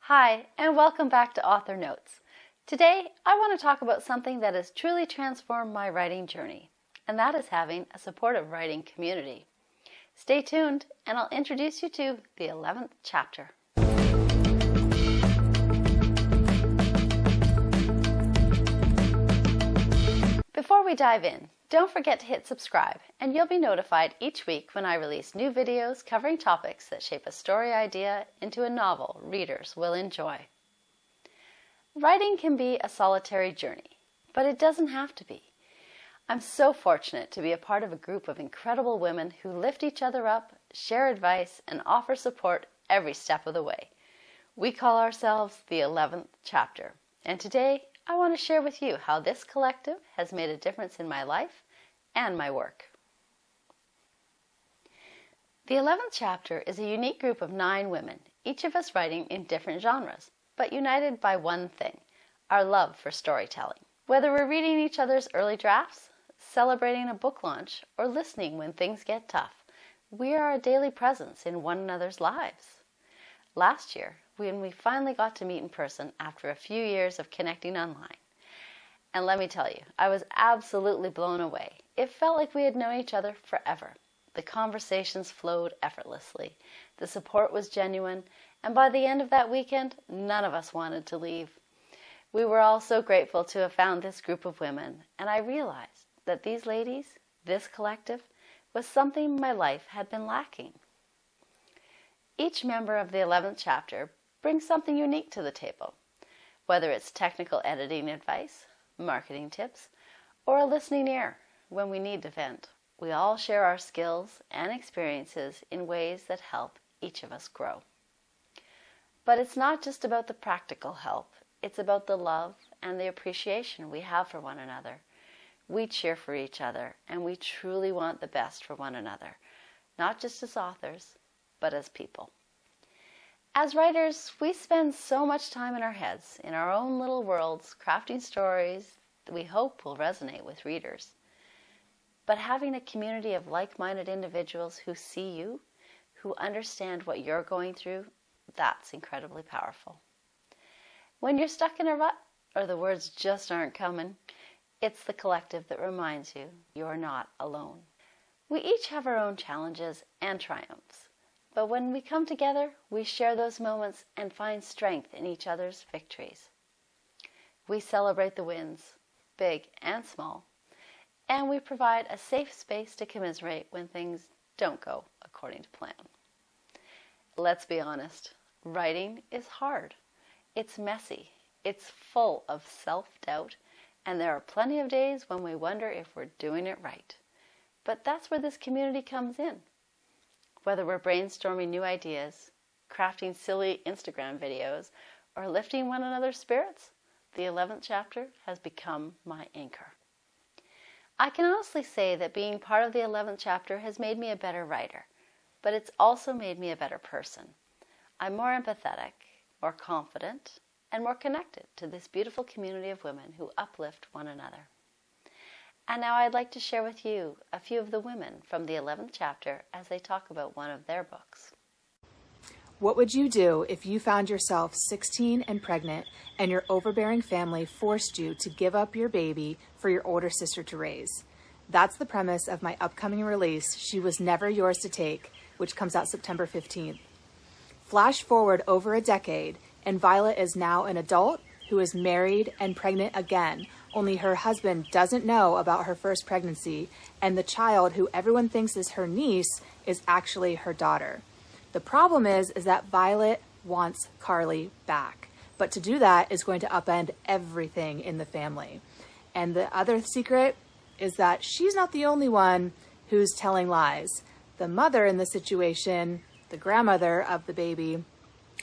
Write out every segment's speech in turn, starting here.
Hi, and welcome back to Author Notes. Today, I want to talk about something that has truly transformed my writing journey, and that is having a supportive writing community. Stay tuned, and I'll introduce you to the 11th chapter. Before we dive in, don't forget to hit subscribe, and you'll be notified each week when I release new videos covering topics that shape a story idea into a novel readers will enjoy. Writing can be a solitary journey, but it doesn't have to be. I'm so fortunate to be a part of a group of incredible women who lift each other up, share advice, and offer support every step of the way. We call ourselves the 11th Chapter, and today I want to share with you how this collective has made a difference in my life and my work. The 11th Chapter is a unique group of 9 women, each of us writing in different genres, but united by one thing, our love for storytelling. Whether we're reading each other's early drafts, celebrating a book launch, or listening when things get tough, we are a daily presence in one another's lives. Last year, when we finally got to meet in person after a few years of connecting online. And let me tell you, I was absolutely blown away. It felt like we had known each other forever. The conversations flowed effortlessly. The support was genuine, and by the end of that weekend, none of us wanted to leave. We were all so grateful to have found this group of women, and I realized that these ladies, this collective, was something my life had been lacking. Each member of the 11th Chapter brings something unique to the table, whether it's technical editing advice, marketing tips, or a listening ear when we need to vent. We all share our skills and experiences in ways that help each of us grow. But it's not just about the practical help, it's about the love and the appreciation we have for one another. We cheer for each other, and we truly want the best for one another, not just as authors, but as people. As writers, we spend so much time in our heads, in our own little worlds, crafting stories that we hope will resonate with readers. But having a community of like-minded individuals who see you, who understand what you're going through, that's incredibly powerful. When you're stuck in a rut, or the words just aren't coming, it's the collective that reminds you you're not alone. We each have our own challenges and triumphs. But when we come together, we share those moments and find strength in each other's victories. We celebrate the wins, big and small, and we provide a safe space to commiserate when things don't go according to plan. Let's be honest, writing is hard. It's messy, it's full of self-doubt, and there are plenty of days when we wonder if we're doing it right. But that's where this community comes in. Whether we're brainstorming new ideas, crafting silly Instagram videos, or lifting one another's spirits, the 11th Chapter has become my anchor. I can honestly say that being part of the 11th Chapter has made me a better writer, but it's also made me a better person. I'm more empathetic, more confident, and more connected to this beautiful community of women who uplift one another. And now I'd like to share with you a few of the women from the 11th Chapter as they talk about one of their books. What would you do if you found yourself 16 and pregnant and your overbearing family forced you to give up your baby for your older sister to raise? That's the premise of my upcoming release, She Was Never Yours to Take, which comes out September 15th. Flash forward over a decade, and Violet is now an adult who is married and pregnant again, only her husband doesn't know about her first pregnancy, and the child who everyone thinks is her niece is actually her daughter. The problem is that Violet wants Carly back, but to do that is going to upend everything in the family. And the other secret is that she's not the only one who's telling lies. The mother in the situation, the grandmother of the baby,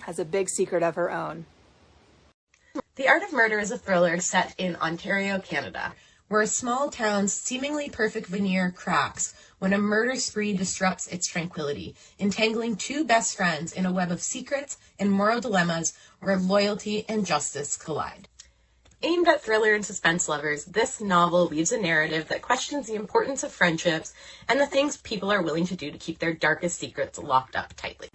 has a big secret of her own. The Art of Murder is a thriller set in Ontario, Canada, where a small town's seemingly perfect veneer cracks when a murder spree disrupts its tranquility, entangling 2 best friends in a web of secrets and moral dilemmas where loyalty and justice collide. Aimed at thriller and suspense lovers, this novel weaves a narrative that questions the importance of friendships and the things people are willing to do to keep their darkest secrets locked up tightly.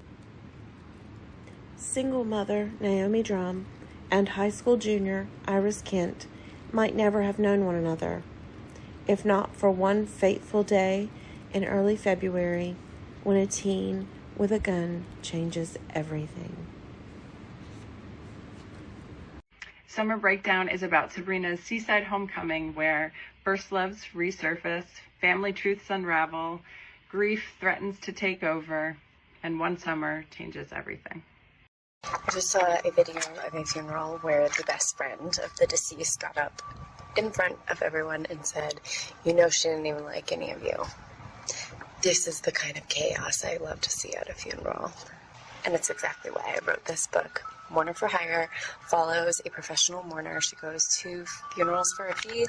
Single mother Naomi Drum and high school junior Iris Kent might never have known one another, if not for one fateful day in early February when a teen with a gun changes everything. Summer Breakdown is about Sabrina's seaside homecoming where first loves resurface, family truths unravel, grief threatens to take over, and one summer changes everything. I just saw a video of a funeral where the best friend of the deceased got up in front of everyone and said, "You know she didn't even like any of you." This is the kind of chaos I love to see at a funeral. And it's exactly why I wrote this book. Mourner for Hire follows a professional mourner. She goes to funerals for a fee,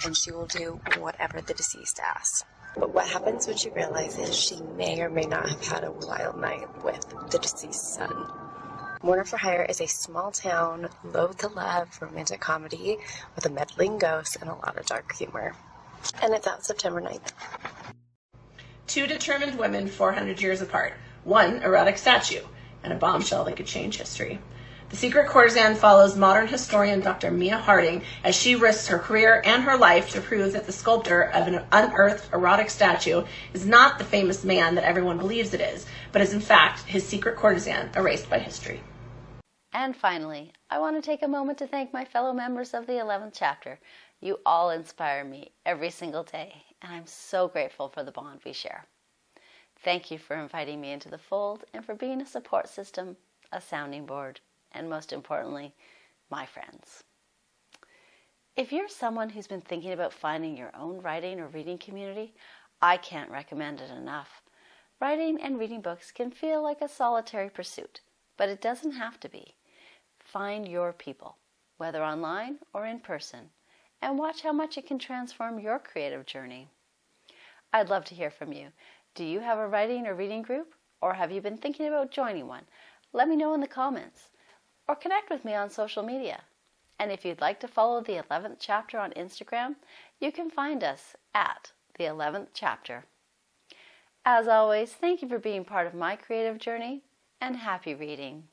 and she will do whatever the deceased asks. But what happens when she realizes she may or may not have had a wild night with the deceased son? Mourner for Hire is a small-town, low-to-love romantic comedy with a meddling ghost and a lot of dark humor. And it's out September 9th. Two determined women 400 years apart. One erotic statue and a bombshell that could change history. The Secret Courtesan follows modern historian Dr. Mia Harding as she risks her career and her life to prove that the sculptor of an unearthed erotic statue is not the famous man that everyone believes it is, but is in fact his secret courtesan erased by history. And finally, I want to take a moment to thank my fellow members of the 11th Chapter. You all inspire me every single day, and I'm so grateful for the bond we share. Thank you for inviting me into the fold and for being a support system, a sounding board, and most importantly, my friends. If you're someone who's been thinking about finding your own writing or reading community, I can't recommend it enough. Writing and reading books can feel like a solitary pursuit, but it doesn't have to be. Find your people, whether online or in person, and watch how much it can transform your creative journey. I'd love to hear from you. Do you have a writing or reading group, or have you been thinking about joining one? Let me know in the comments, or connect with me on social media. And if you'd like to follow the 11th Chapter on Instagram, you can find us at the 11th Chapter. As always, thank you for being part of my creative journey, and happy reading.